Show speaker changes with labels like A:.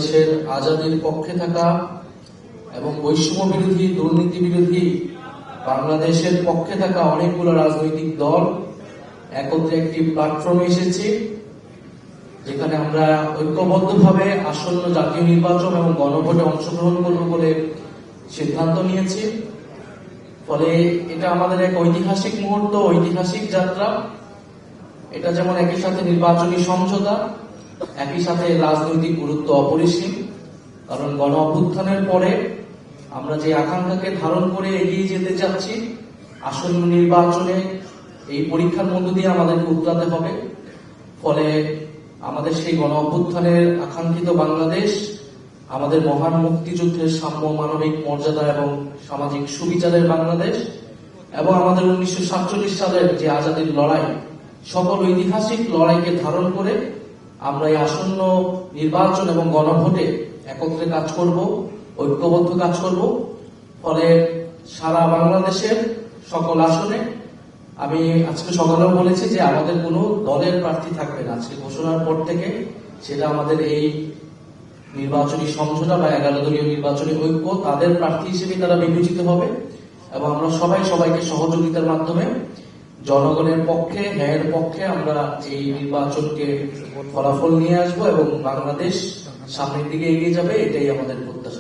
A: দেশের আজাদীর পক্ষে থাকা এবং বৈষম্য বিরোধী, দুর্নীতি বিরোধী বাংলাদেশের পক্ষে থাকা অনেকগুলো রাজনৈতিক দল একত্রে একটি প্ল্যাটফর্মে এসেছে, যেখানে আমরা ঐক্যবদ্ধভাবে আসন্ন জাতীয় নির্বাচন এবং গণভোটে অংশগ্রহণ করব বলে সিদ্ধান্ত নিয়েছি। ফলে এটা আমাদের এক ঐতিহাসিক মুহূর্ত, ঐতিহাসিক যাত্রা। এটা যেমন একই সাথে নির্বাচনী সমঝোতা, একই সাথে রাজনৈতিক গুরুত্ব অপরিসীম। কারণ গণ অভ্যুত্থানের পরে আমরা যে আকাঙ্ক্ষাকে ধারণ করে এগিয়ে যেতে চাচ্ছি, আসন্ন নির্বাচনে এই পরীক্ষার মধ্য দিয়ে আমাদেরকে উতরাতে হবে। ফলে আমাদের সেই গণ অভ্যুত্থানের আকাঙ্ক্ষিত বাংলাদেশ, আমাদের মহান মুক্তিযুদ্ধের সাম্য, মানবিক মর্যাদা এবং সামাজিক সুবিচারের বাংলাদেশ, এবং আমাদের 1947 সালের যে আজাদীর লড়াই, সকল ঐতিহাসিক লড়াইকে ধারণ করে আমরা এই আসন্ন নির্বাচন এবং গণভোটে একত্রে কাজ করব, ঐক্যবদ্ধ কাজ করব। ফলে সারা বাংলাদেশের সকল আসনে, আমি আজকে সকালেও বলেছি যে আমাদের কোনো দলের প্রার্থী থাকবে না আজকে ঘোষণার পর থেকে। সেটা আমাদের এই নির্বাচনী সমঝোতা বা 11 দলীয় নির্বাচনী ঐক্য, তাদের প্রার্থী হিসেবে তারা বিবেচিত হবে এবং আমরা সবাই সবাইকে সহযোগিতার মাধ্যমে জনগণের পক্ষে, ন্যায়ের পক্ষে আমরা এই নির্বাচনকে ফলাফল নিয়ে আসবো এবং বাংলাদেশ সামনের দিকে এগিয়ে যাবে, এটাই আমাদের প্রত্যাশা।